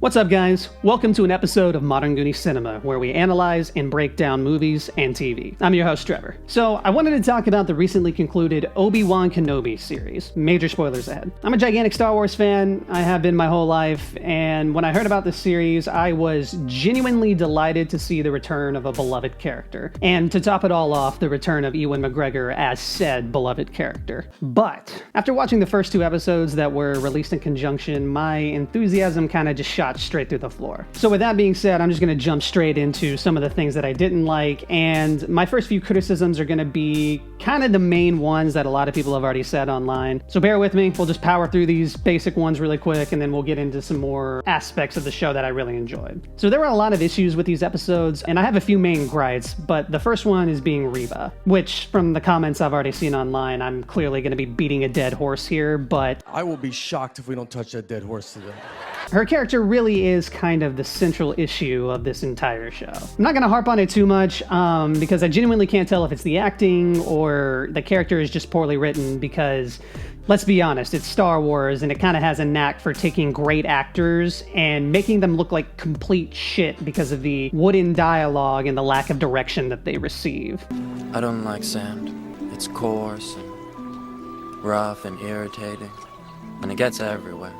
What's up, guys? Welcome to an episode of Modern Goonies Cinema, where we analyze and break down movies and TV. I'm your host, Trevor. So, I wanted to talk about the recently concluded Obi-Wan Kenobi series. Major spoilers ahead. I'm a gigantic Star Wars fan, I have been my whole life, and when I heard about this series, I was genuinely delighted to see the return of a beloved character. And to top it all off, the return of Ewan McGregor as said beloved character. But, after watching the first two episodes that were released in conjunction, my enthusiasm kind of just shot straight through the floor. So with that being said, I'm just going to jump straight into some of the things that I didn't like, and my first few criticisms are going to be kind of the main ones that a lot of people have already said online. So bear with me, we'll just power through these basic ones really quick, and then we'll get into some more aspects of the show that I really enjoyed. So there were a lot of issues with these episodes, and I have a few main gripes, but the first one is being Reva, which from the comments I've already seen online, I'm clearly going to be beating a dead horse here, but I will be shocked if we don't touch that dead horse today. her character really is kind of the central issue of this entire show. I'm not going to harp on it too much because I genuinely can't tell if it's the acting or the character is just poorly written because, let's be honest, it's Star Wars and it kind of has a knack for taking great actors and making them look like complete shit because of the wooden dialogue and the lack of direction that they receive. I don't like sand. It's coarse and rough and irritating, and it gets everywhere.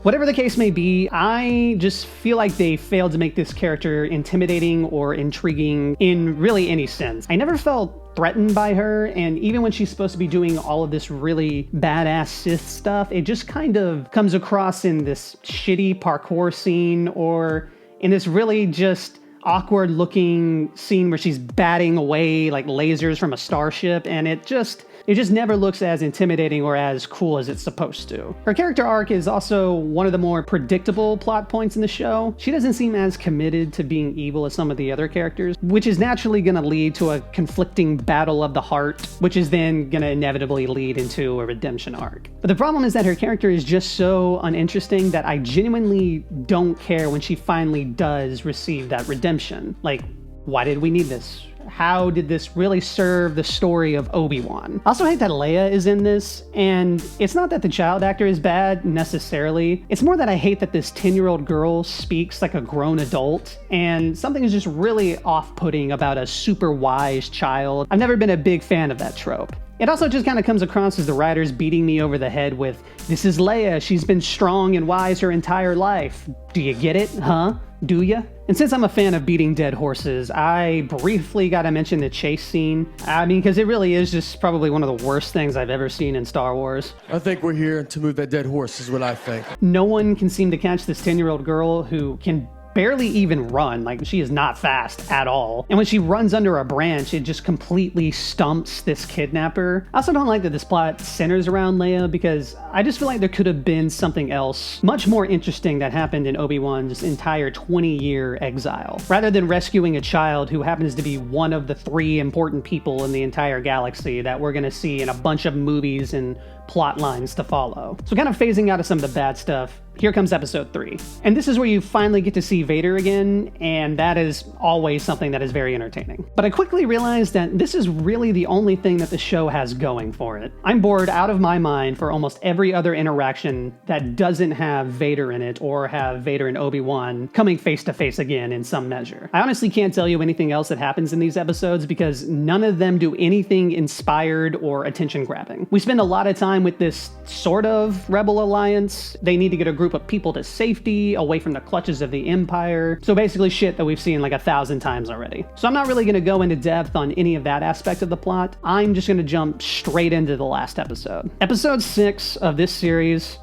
Whatever the case may be, I just feel like they failed to make this character intimidating or intriguing in really any sense. I never felt threatened by her, and even when she's supposed to be doing all of this really badass Sith stuff, it just kind of comes across in this shitty parkour scene or in this really just awkward looking scene where she's batting away like lasers from a starship, and it just never looks as intimidating or as cool as it's supposed to. Her character arc is also one of the more predictable plot points in the show. She doesn't seem as committed to being evil as some of the other characters, which is naturally going to lead to a conflicting battle of the heart, which is then going to inevitably lead into a redemption arc. But the problem is that her character is just so uninteresting that I genuinely don't care when she finally does receive that redemption. Like, why did we need this? How did this really serve the story of Obi-Wan? I also hate that Leia is in this, and it's not that the child actor is bad necessarily. It's more that I hate that this 10-year-old girl speaks like a grown adult, and something is just really off-putting about a super wise child. I've never been a big fan of that trope. It also just kind of comes across as the writers beating me over the head with, this is Leia, she's been strong and wise her entire life. Do you get it, huh? Do ya? And since I'm a fan of beating dead horses, I briefly gotta mention the chase scene. I mean, because it really is just probably one of the worst things I've ever seen in Star Wars. I think we're here to move that dead horse is what I think. No one can seem to catch this 10-year-old girl who can barely even run. Like, she is not fast at all. And when she runs under a branch, it just completely stumps this kidnapper. I also don't like that this plot centers around Leia because I just feel like there could have been something else much more interesting that happened in Obi-Wan's entire 20-year exile. Rather than rescuing a child who happens to be one of the 3 important people in the entire galaxy that we're gonna see in a bunch of movies and plot lines to follow. So kind of phasing out of some of the bad stuff, here comes episode 3. And this is where you finally get to see Vader again, and that is always something that is very entertaining. But I quickly realized that this is really the only thing that the show has going for it. I'm bored out of my mind for almost every other interaction that doesn't have Vader in it or have Vader and Obi-Wan coming face to face again in some measure. I honestly can't tell you anything else that happens in these episodes because none of them do anything inspired or attention grabbing. We spend a lot of time with this sort of rebel alliance. They need to get a group of people to safety, away from the clutches of the Empire. So basically shit that we've seen like 1,000 times already. So I'm not really going to go into depth on any of that aspect of the plot. I'm just going to jump straight into the last episode. Episode 6 of this series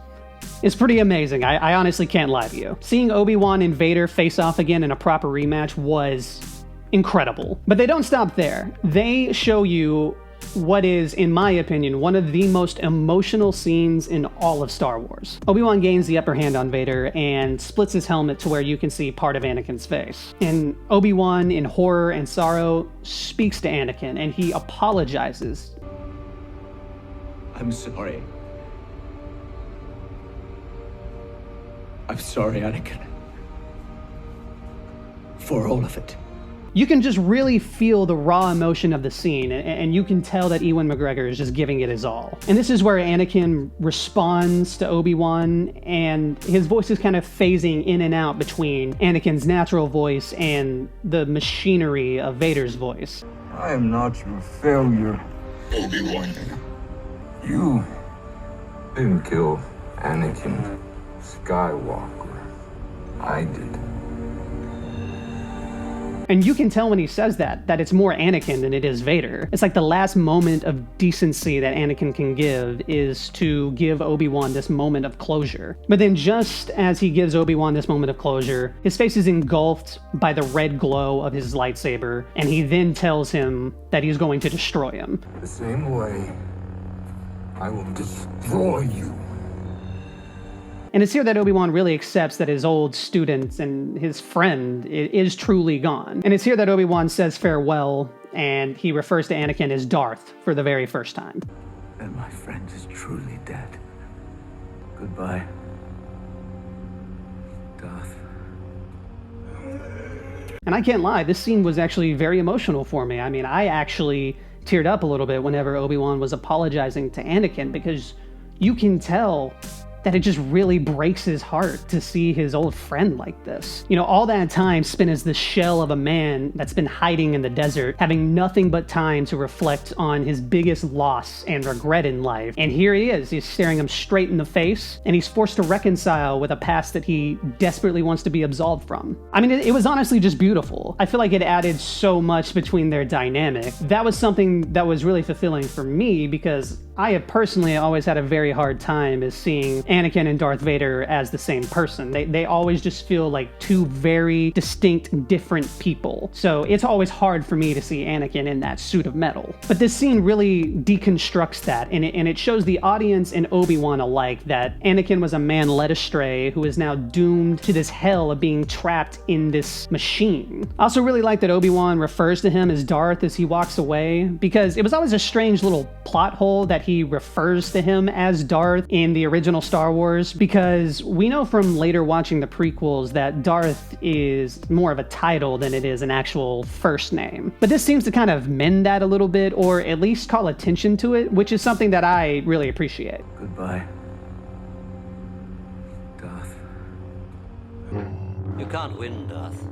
is pretty amazing. I honestly can't lie to you. Seeing Obi-Wan and Vader face off again in a proper rematch was incredible. But they don't stop there. They show you what is, in my opinion, one of the most emotional scenes in all of Star Wars. Obi-Wan gains the upper hand on Vader and splits his helmet to where you can see part of Anakin's face. And Obi-Wan, in horror and sorrow, speaks to Anakin and he apologizes. I'm sorry. I'm sorry, Anakin. For all of it. You can just really feel the raw emotion of the scene, and you can tell that Ewan McGregor is just giving it his all. And this is where Anakin responds to Obi-Wan, and his voice is kind of phasing in and out between Anakin's natural voice and the machinery of Vader's voice. I am not your failure, Obi-Wan. You didn't kill Anakin Skywalker. I did. And you can tell when he says that it's more Anakin than it is Vader. It's like the last moment of decency that Anakin can give is to give Obi-Wan this moment of closure. But then just as he gives Obi-Wan this moment of closure, his face is engulfed by the red glow of his lightsaber, and he then tells him that he's going to destroy him. The same way I will destroy you. And it's here that Obi-Wan really accepts that his old student and his friend is truly gone. And it's here that Obi-Wan says farewell, and he refers to Anakin as Darth for the very first time. And my friend is truly dead. Goodbye, Darth. And I can't lie, this scene was actually very emotional for me. I mean, I actually teared up a little bit whenever Obi-Wan was apologizing to Anakin, because you can tell that it just really breaks his heart to see his old friend like this. You know, all that time spent as the shell of a man that's been hiding in the desert, having nothing but time to reflect on his biggest loss and regret in life. And here he is, he's staring him straight in the face, and he's forced to reconcile with a past that he desperately wants to be absolved from. I mean, it was honestly just beautiful. I feel like it added so much between their dynamic. That was something that was really fulfilling for me, because I have personally always had a very hard time as seeing Anakin and Darth Vader as the same person. They always just feel like two very distinct, different people. So it's always hard for me to see Anakin in that suit of metal. But this scene really deconstructs that, and it shows the audience and Obi-Wan alike that Anakin was a man led astray who is now doomed to this hell of being trapped in this machine. I also really like that Obi-Wan refers to him as Darth as he walks away, because it was always a strange little plot hole that he refers to him as Darth in the original Star Wars, because we know from later watching the prequels that Darth is more of a title than it is an actual first name. But this seems to kind of mend that a little bit, or at least call attention to it, which is something that I really appreciate. Goodbye, Darth. You can't win, Darth.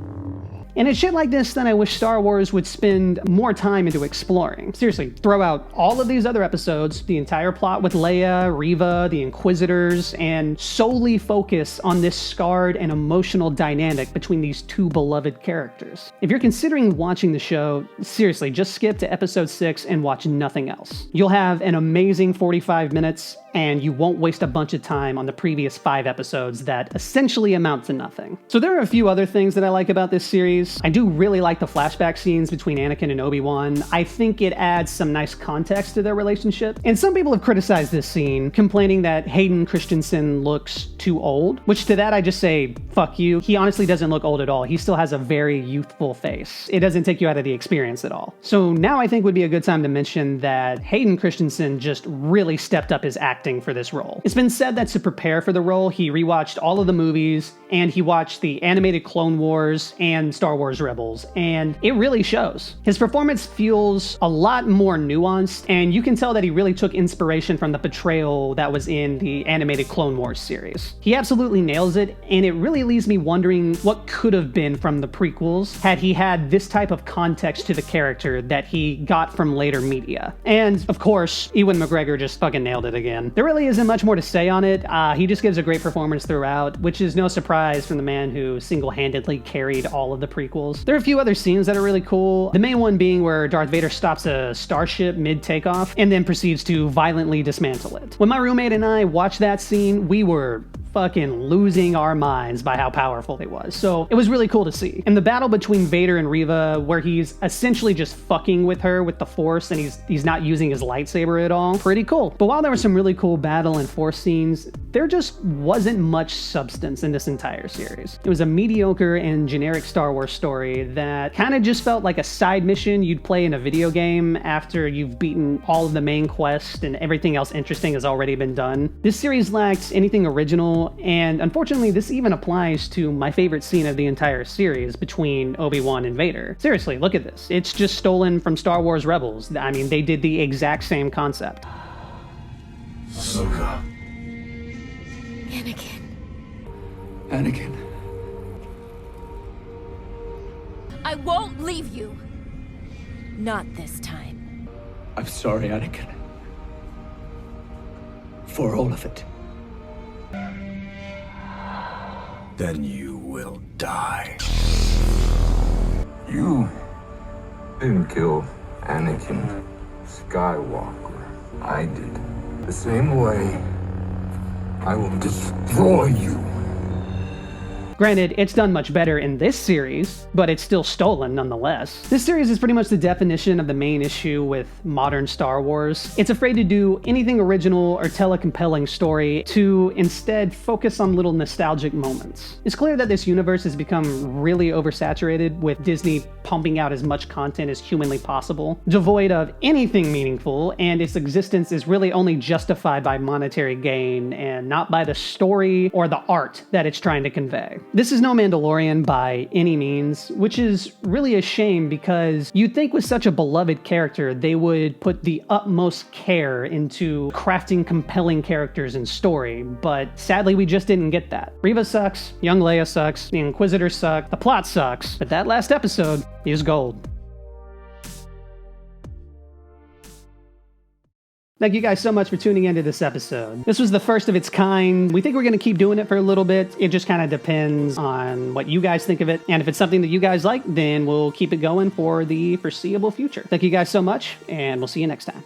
And it's shit like this that I wish Star Wars would spend more time into exploring. Seriously, throw out all of these other episodes, the entire plot with Leia, Reva, the Inquisitors, and solely focus on this scarred and emotional dynamic between these two beloved characters. If you're considering watching the show, seriously, just skip to episode 6 and watch nothing else. You'll have an amazing 45 minutes, and you won't waste a bunch of time on the previous 5 episodes that essentially amount to nothing. So there are a few other things that I like about this series. I do really like the flashback scenes between Anakin and Obi-Wan. I think it adds some nice context to their relationship. And some people have criticized this scene, complaining that Hayden Christensen looks too old, which to that I just say, fuck you. He honestly doesn't look old at all. He still has a very youthful face. It doesn't take you out of the experience at all. So now I think would be a good time to mention that Hayden Christensen just really stepped up his acting for this role. It's been said that to prepare for the role, he rewatched all of the movies, and he watched the animated Clone Wars and Star Wars Rebels, and it really shows. His performance feels a lot more nuanced, and you can tell that he really took inspiration from the portrayal that was in the animated Clone Wars series. He absolutely nails it, and it really leaves me wondering what could have been from the prequels had he had this type of context to the character that he got from later media. And of course, Ewan McGregor just fucking nailed it again. There really isn't much more to say on it. He just gives a great performance throughout, which is no surprise from the man who single-handedly carried all of the prequels. There are a few other scenes that are really cool. The main one being where Darth Vader stops a starship mid-takeoff and then proceeds to violently dismantle it. When my roommate and I watched that scene, we were fucking losing our minds by how powerful it was. So it was really cool to see. And the battle between Vader and Reva, where he's essentially just fucking with her with the Force and he's not using his lightsaber at all, pretty cool. But while there were some really cool battle and Force scenes, there just wasn't much substance in this entire series. It was a mediocre and generic Star Wars story that kind of just felt like a side mission you'd play in a video game after you've beaten all of the main quest and everything else interesting has already been done. This series lacks anything original, and unfortunately this even applies to my favorite scene of the entire series between Obi-Wan and Vader. Seriously, look at this. It's just stolen from Star Wars Rebels. I mean, they did the exact same concept. Ahsoka. Anakin. Anakin. I won't leave you. Not this time. I'm sorry, Anakin. For all of it. Then you will die. You didn't kill Anakin Skywalker. I did. The same way I will destroy you. Granted, it's done much better in this series, but it's still stolen nonetheless. This series is pretty much the definition of the main issue with modern Star Wars. It's afraid to do anything original or tell a compelling story, to instead focus on little nostalgic moments. It's clear that this universe has become really oversaturated, with Disney pumping out as much content as humanly possible, devoid of anything meaningful, and its existence is really only justified by monetary gain and not by the story or the art that it's trying to convey. This is no Mandalorian by any means, which is really a shame because you'd think with such a beloved character they would put the utmost care into crafting compelling characters and story, but sadly we just didn't get that. Reva sucks, young Leia sucks, the Inquisitors suck, the plot sucks, but that last episode is gold. Thank you guys so much for tuning into this episode. This was the first of its kind. We think we're going to keep doing it for a little bit. It just kind of depends on what you guys think of it. And if it's something that you guys like, then we'll keep it going for the foreseeable future. Thank you guys so much, and we'll see you next time.